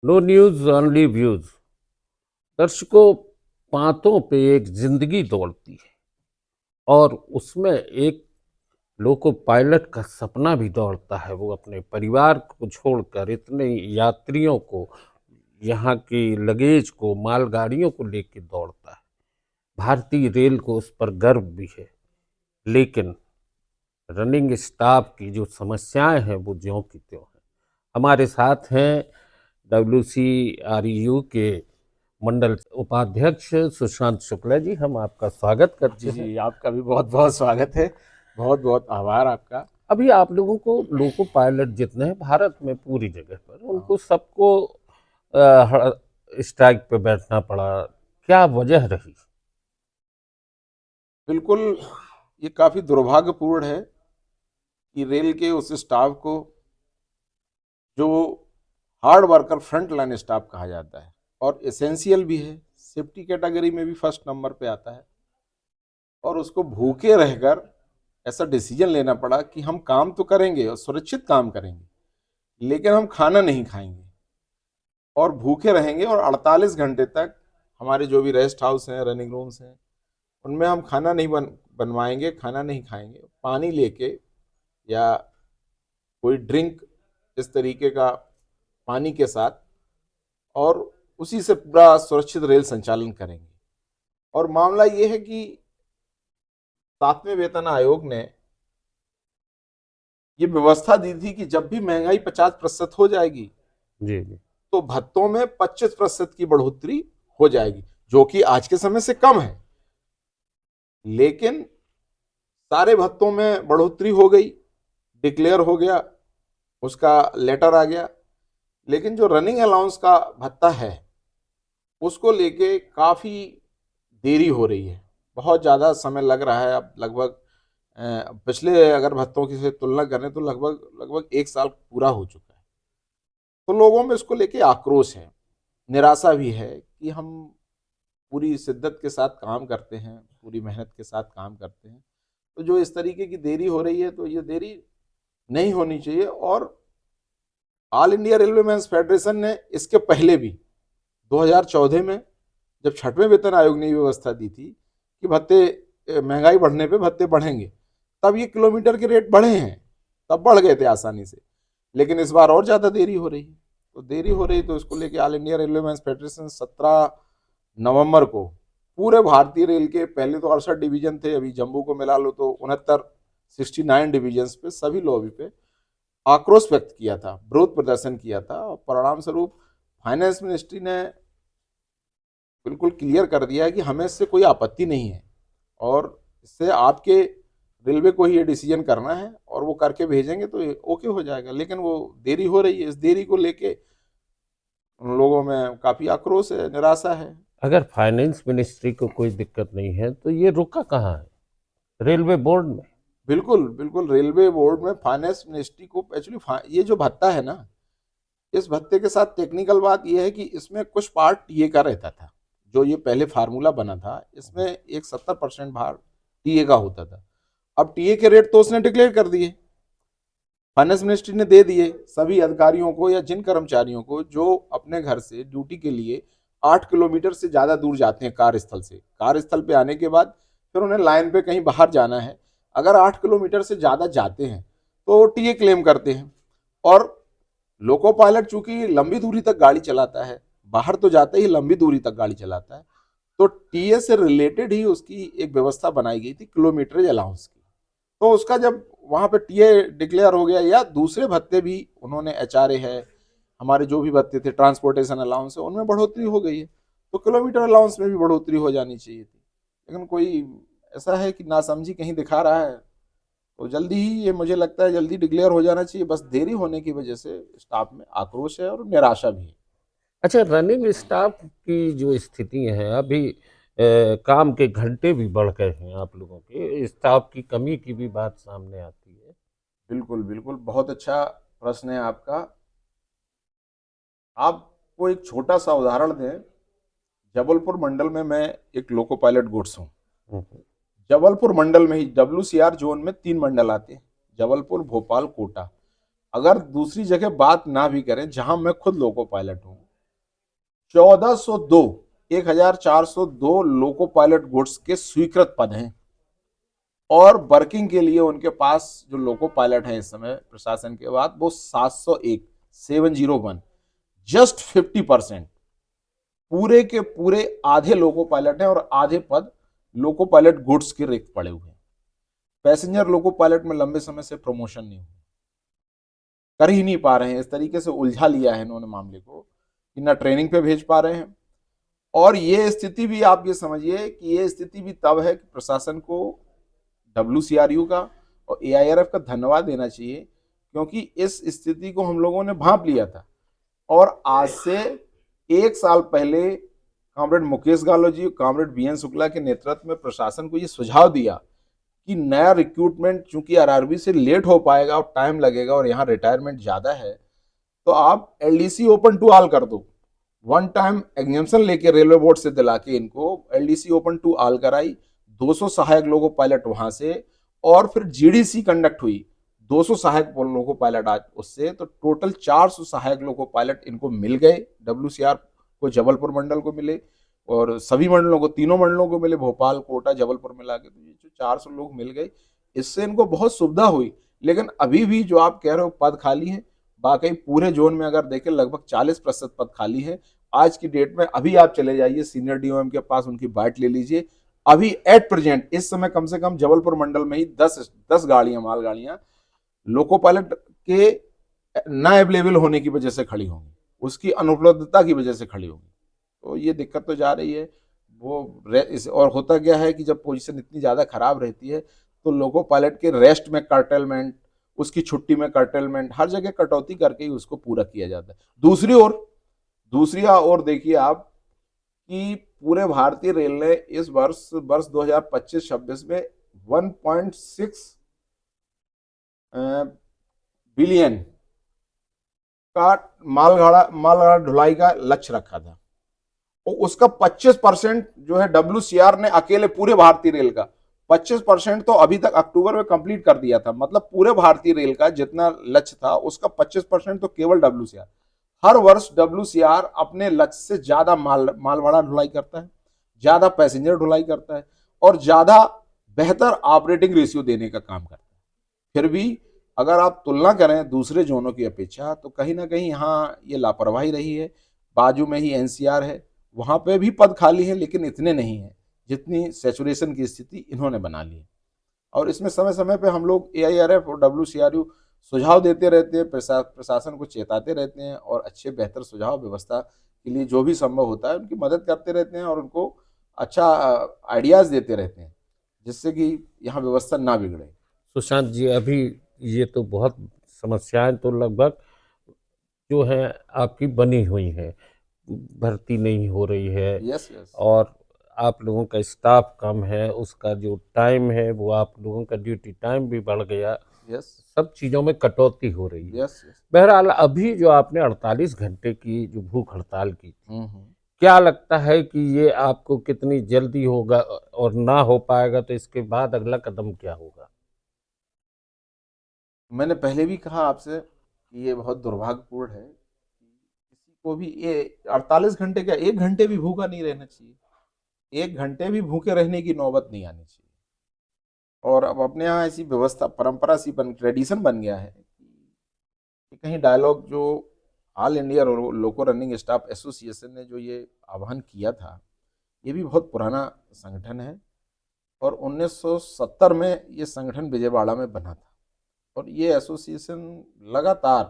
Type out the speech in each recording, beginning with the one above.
No news only views. दर्शकों, पांतों पे एक जिंदगी दौड़ती है और उसमें एक लोको पायलट का सपना भी दौड़ता है। वो अपने परिवार को छोड़कर इतने यात्रियों को, यहाँ की लगेज को, मालगाड़ियों को लेकर दौड़ता है। भारतीय रेल को उस पर गर्व भी है, लेकिन रनिंग स्टाफ की जो समस्याएं हैं वो ज्यों की त्यों हैं। हमारे साथ हैं WCRU के मंडल उपाध्यक्ष सुशांत शुक्ला जी। हम आपका स्वागत करते जी हैं। जी, आपका भी बहुत बहुत स्वागत है। बहुत बहुत आभार आपका। अभी आप लोगों को लोको पायलट जितने हैं भारत में पूरी जगह पर, हाँ, उनको सबको स्ट्राइक पे बैठना पड़ा। क्या वजह रही? बिल्कुल। ये काफ़ी दुर्भाग्यपूर्ण है कि रेल के उस स्टाफ को, जो hard worker front line staff कहा जाता है और एसेंशियल भी है, सेफ्टी कैटेगरी में भी फर्स्ट नंबर पे आता है, और उसको भूखे रहकर ऐसा डिसीजन लेना पड़ा कि हम काम तो करेंगे और सुरक्षित काम करेंगे, लेकिन हम खाना नहीं खाएंगे और भूखे रहेंगे, और 48 घंटे तक हमारे जो भी रेस्ट हाउस हैं, रनिंग रूम्स हैं, उनमें हम खाना नहीं बनवाएंगे, खाना नहीं खाएंगे, पानी लेके या कोई ड्रिंक इस तरीके का पानी के साथ, और उसी से पूरा सुरक्षित रेल संचालन करेंगे। और मामला ये है कि 7वें वेतन आयोग ने ये व्यवस्था दी थी कि जब भी महंगाई 50% हो जाएगी जी जी। तो भत्तों में 25% की बढ़ोतरी हो जाएगी, जो कि आज के समय से कम है। लेकिन सारे भत्तों में बढ़ोतरी हो गई, डिक्लेयर हो गया, उसका लेटर आ गया, लेकिन जो रनिंग अलाउंस का भत्ता है उसको लेके काफ़ी देरी हो रही है। बहुत ज़्यादा समय लग रहा है। अब लगभग पिछले अगर भत्तों की से तुलना करें तो लगभग लगभग 1 साल पूरा हो चुका है। तो लोगों में इसको लेके आक्रोश है, निराशा भी है कि हम पूरी शिद्दत के साथ काम करते हैं, पूरी मेहनत के साथ काम करते हैं, तो जो इस तरीके की देरी हो रही है तो ये देरी नहीं होनी चाहिए। और all India railway men's federation ने इसके पहले भी 2014 में, जब 6वें वेतन आयोग ने ये व्यवस्था दी थी कि भत्ते, महंगाई बढ़ने पे भत्ते बढ़ेंगे, तब ये किलोमीटर के रेट बढ़े हैं, तब बढ़ गए थे आसानी से। लेकिन इस बार और ज़्यादा देरी हो रही है। तो देरी हो रही तो इसको लेके all India railway men's federation 17 नवंबर को पूरे भारतीय रेल के, पहले तो 68 डिवीजन थे, अभी जम्मू को मिला लो तो 69 डिवीजन पे सभी लॉबी पे आक्रोश व्यक्त किया था, विरोध प्रदर्शन किया था, और परिणाम स्वरूप फाइनेंस मिनिस्ट्री ने बिल्कुल क्लियर कर दिया है कि हमें इससे कोई आपत्ति नहीं है, और इससे आपके रेलवे को ही ये डिसीजन करना है, और वो करके भेजेंगे तो ओके हो जाएगा। लेकिन वो देरी हो रही है, इस देरी को लेके उन लोगों में काफ़ी आक्रोश है, निराशा है। अगर फाइनेंस मिनिस्ट्री को कोई दिक्कत नहीं है तो ये रुका कहाँ है? रेलवे बोर्ड में। बिल्कुल बिल्कुल, रेलवे बोर्ड में फाइनेंस मिनिस्ट्री को एक्चुअली ये जो भत्ता है ना, इस भत्ते के साथ टेक्निकल बात यह है कि इसमें कुछ पार्ट टीए का रहता था। जो ये पहले फार्मूला बना था, इसमें एक 70% भार टीए का होता था। अब टीए के रेट तो उसने डिक्लेयर कर दिए, फाइनेंस मिनिस्ट्री ने दे दिए सभी अधिकारियों को या जिन कर्मचारियों को जो अपने घर से ड्यूटी के लिए 8 किलोमीटर से ज़्यादा दूर जाते हैं कार्यस्थल से। कार्यस्थल पे आने के बाद फिर उन्हें लाइन पे कहीं बाहर जाना है, अगर 8 किलोमीटर से ज़्यादा जाते हैं तो टीए क्लेम करते हैं। और लोको पायलट चूंकि लंबी दूरी तक गाड़ी चलाता है, बाहर तो जाता ही लंबी दूरी तक गाड़ी चलाता है, तो टीए से रिलेटेड ही उसकी एक व्यवस्था बनाई गई थी किलोमीटर अलाउंस की। तो उसका जब वहां पे टीए डिक्लेयर हो गया, या दूसरे भत्ते भी उन्होंने, एचआरए है, हमारे जो भी भत्ते थे, ट्रांसपोर्टेशन अलाउंस है, उनमें बढ़ोतरी हो गई है, तो किलोमीटर अलाउंस में भी बढ़ोतरी हो जानी चाहिए थी। लेकिन कोई ऐसा है कि नासमझी कहीं दिखा रहा है, तो जल्दी ही, ये मुझे लगता है जल्दी डिक्लेयर हो जाना चाहिए। बस देरी होने की वजह से स्टाफ में आक्रोश है और निराशा भी है। अच्छा, रनिंग स्टाफ की जो स्थिति है अभी, काम के घंटे भी बढ़ गए हैं, आप लोगों के स्टाफ की कमी की भी बात सामने आती है। बिल्कुल बिल्कुल, बहुत अच्छा प्रश्न है आपका। आपको एक छोटा सा उदाहरण दें, जबलपुर मंडल में मैं एक लोको पायलट गुड्स हूँ। हम्म। जबलपुर मंडल में ही WCR जोन में 3 मंडल आते हैं, जबलपुर, भोपाल, कोटा। अगर दूसरी जगह बात ना भी करें, जहां मैं खुद लोको पायलट हूँ, 1402 1402 लोको पायलट गुड्स के स्वीकृत पद हैं और वर्किंग के लिए उनके पास जो लोको पायलट है इस समय प्रशासन के बाद वो 701 701 जस्ट 50%। पूरे के पूरे आधे लोको पायलट हैं और आधे पद लोको पायलट गुड्स के रिक्त पड़े हुए हैं। पैसेंजर लोको पायलट में लंबे समय से प्रमोशन नहीं हुआ, कर ही नहीं पा रहे हैं। इस तरीके से उलझा लिया है इन्होंने मामले को कि ना ट्रेनिंग पे भेज पा रहे हैं। और ये स्थिति भी आप ये समझिए कि ये स्थिति भी तब है कि प्रशासन को WCRU का और AIRF का धन्यवाद देना चाहिए, क्योंकि इस स्थिति को हम लोगों ने भांप लिया था और आज से 1 साल पहले comrade Mukesh Galoji, comrade BN Shukla के नेतृत्व में प्रशासन को ये सुझाव दिया कि नया रिक्रूटमेंट चूंकि RRB से लेट हो पाएगा और टाइम लगेगा और यहाँ रिटायरमेंट ज्यादा है, तो आप LDC ओपन टू ऑल कर दो। वन टाइम एग्जामिनेशन लेके रेलवे बोर्ड से दिला के इनको LDC ओपन टू ऑल कराई, 200 सहायक लोको पायलट वहां से, और फिर GDC कंडक्ट हुई 200 सहायक लोको पायलट आज उससे, तो टोटल 400 सहायक लोको पायलट इनको मिल गए। WCR को जबलपुर मंडल को मिले और सभी मंडलों को, तीनों मंडलों को मिले, भोपाल, कोटा, जबलपुर मिला के, तो ये जो 400 लोग मिल गए, इससे इनको बहुत सुविधा हुई। लेकिन अभी भी जो आप कह रहे हो पद खाली हैं, बाकी पूरे जोन में अगर देखें लगभग 40% पद खाली है आज की डेट में। अभी आप चले जाइए सीनियर DOM के पास, उनकी बाइट ले लीजिए। अभी एट प्रेजेंट इस समय कम से कम जबलपुर मंडल में ही 10 गाड़ियां, माल गाड़ियां लोको पायलट के ना अवेलेबल होने की वजह से खड़ी होंगी, उसकी अनुपलब्धता की वजह से खड़ी होंगी। तो ये दिक्कत तो जा रही है वो। और होता क्या है कि जब पोजीशन इतनी ज़्यादा खराब रहती है तो लोको पायलट के रेस्ट में कर्टेलमेंट, उसकी छुट्टी में कर्टेलमेंट, हर जगह कटौती करके ही उसको पूरा किया जाता है। दूसरी ओर देखिए आप कि पूरे भारतीय रेल ने इस वर्ष 2025-26 में 1.6 बिलियन का मालगाड़ा ढुलाई का लक्ष्य रखा था और उसका 25% जो है WCR ने अकेले पूरे भारतीय रेल का 25% तो अभी तक अक्टूबर में कंप्लीट कर दिया था। मतलब पूरे भारतीय रेल का जितना लक्ष्य था उसका 25% तो केवल WCR। हर वर्ष WCR अपने लक्ष्य से ज्यादा मालभाड़ा ढुलाई करता है, ज्यादा पैसेंजर ढुलाई करता है और ज्यादा बेहतर ऑपरेटिंग रेशियो देने का काम करता है। फिर भी अगर आप तुलना करें दूसरे जोनों की अपेक्षा तो कहीं ना कहीं यहाँ ये लापरवाही रही है। बाजू में ही NCR है, वहां पे भी पद खाली है लेकिन इतने नहीं है जितनी सैचुरेशन की स्थिति इन्होंने बना ली है। और इसमें समय समय पे हम लोग AIRF और WCRU सुझाव देते रहते हैं, प्रशासन को चेताते रहते हैं और अच्छे बेहतर सुझाव व्यवस्था के लिए जो भी संभव होता है उनकी मदद करते रहते हैं और उनको अच्छा आइडियाज देते रहते हैं जिससे कि यहाँ व्यवस्था ना बिगड़े। सुशांत जी, अभी ये तो बहुत समस्याएं तो लगभग जो है आपकी बनी हुई है, भर्ती नहीं हो रही है। Yes yes. और आप लोगों का स्टाफ कम है, उसका जो टाइम है वो आप लोगों का ड्यूटी टाइम भी बढ़ गया। यस। सब चीज़ों में कटौती हो रही है। Yes yes. बहरहाल अभी जो आपने 48 घंटे की जो भूख हड़ताल की थी, हम्म। क्या लगता है कि ये आपको कितनी जल्दी होगा, और ना हो पाएगा तो इसके बाद अगला कदम क्या होगा? मैंने पहले भी कहा आपसे कि ये बहुत दुर्भाग्यपूर्ण है कि किसी को भी ये 48 घंटे क्या, 1 घंटे भी भूखा नहीं रहना चाहिए। 1 घंटे भी भूखे रहने की नौबत नहीं आनी चाहिए। और अब अपने यहाँ ऐसी व्यवस्था, परंपरा सी ट्रेडिशन बन गया है कि कहीं डायलॉग जो ऑल इंडिया लोको रनिंग स्टाफ एसोसिएशन ने जो ये आह्वान किया था, ये भी बहुत पुराना संगठन है और 1970 में ये संगठन विजयवाड़ा में बना था और ये एसोसिएशन लगातार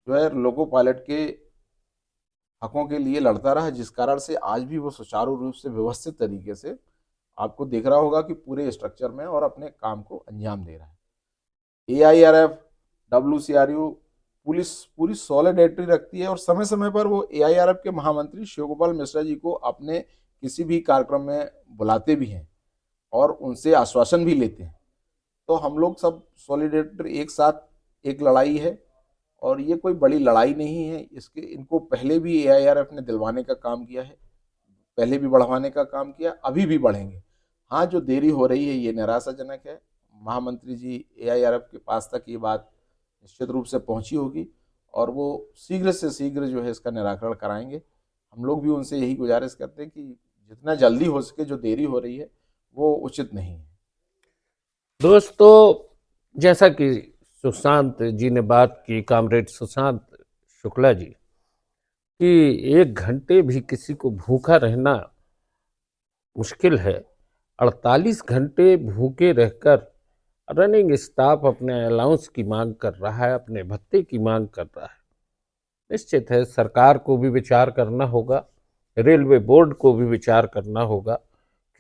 जो है लोको पायलट के हकों के लिए लड़ता रहा, जिस कारण से आज भी वो सुचारू रूप से व्यवस्थित तरीके से आपको दिख रहा होगा कि पूरे स्ट्रक्चर में और अपने काम को अंजाम दे रहा है। AIRF, WCRU पुलिस पूरी सॉलिडेरिटी रखती है और समय समय पर वो AIRF के महामंत्री शिव गोपाल मिश्रा जी को अपने किसी भी कार्यक्रम में बुलाते भी हैं और उनसे आश्वासन भी लेते हैं। तो हम लोग सब सॉलिडेरिटी, एक साथ एक लड़ाई है और ये कोई बड़ी लड़ाई नहीं है। इनको पहले भी AIRF ने दिलवाने का काम किया है, पहले भी बढ़वाने का काम किया, अभी भी बढ़ेंगे। हाँ, जो देरी हो रही है ये निराशाजनक है। महामंत्री जी AIRF के पास तक ये बात निश्चित रूप से पहुंची होगी और वो शीघ्र से शीघ्र जो है इसका निराकरण कराएंगे हम लोग भी उनसे यही गुजारिश करते हैं कि जितना जल्दी हो सके, जो देरी हो रही है वो उचित नहीं है। दोस्तों, जैसा कि सुशांत जी ने बात की, कॉमरेड सुशांत शुक्ला जी, कि 1 घंटे भी किसी को भूखा रहना मुश्किल है। 48 घंटे भूखे रहकर रनिंग स्टाफ अपने अलाउंस की मांग कर रहा है, अपने भत्ते की मांग कर रहा है। निश्चित है सरकार को भी विचार करना होगा, रेलवे बोर्ड को भी विचार करना होगा,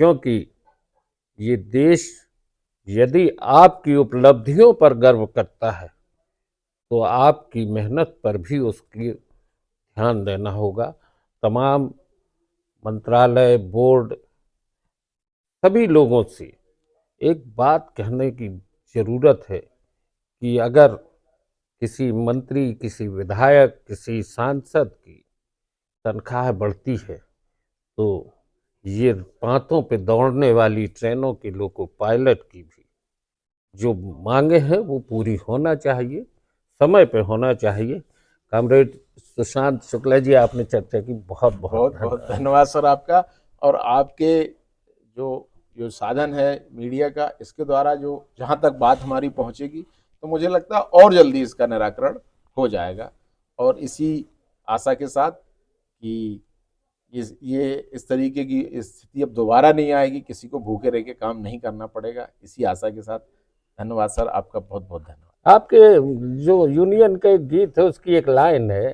क्योंकि ये देश यदि आपकी उपलब्धियों पर गर्व करता है तो आपकी मेहनत पर भी उसकी ध्यान देना होगा। तमाम मंत्रालय, बोर्ड, सभी लोगों से एक बात कहने की ज़रूरत है कि अगर किसी मंत्री, किसी विधायक, किसी सांसद की तनख्वाह बढ़ती है तो ये पांतों पे दौड़ने वाली ट्रेनों के लोको पायलट की भी जो मांगे हैं वो पूरी होना चाहिए, समय पे होना चाहिए। कॉमरेड सुशांत शुक्ला जी, आपने चर्चा की, बहुत बहुत बहुत बहुत धन्यवाद। धन्यवाद सर आपका। और आपके जो जो साधन है मीडिया का, इसके द्वारा जो जहाँ तक बात हमारी पहुँचेगी तो मुझे लगता है और जल्दी इसका निराकरण हो जाएगा। और इसी आशा के साथ कि इस तरीके की स्थिति अब दोबारा नहीं आएगी, किसी को भूखे रह के काम नहीं करना पड़ेगा, इसी आशा के साथ धन्यवाद सर आपका, बहुत बहुत धन्यवाद। आपके जो यूनियन का एक गीत है उसकी एक लाइन है,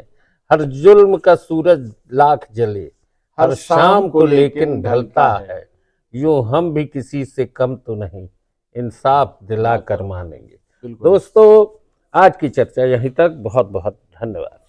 हर जुल्म का सूरज लाख जले, हर शाम को लेकिन ढलता है, यूं हम भी किसी से कम तो नहीं, इंसाफ दिला कर मानेंगे। बिल्कुल। दोस्तों, आज की चर्चा यहीं तक। बहुत बहुत धन्यवाद।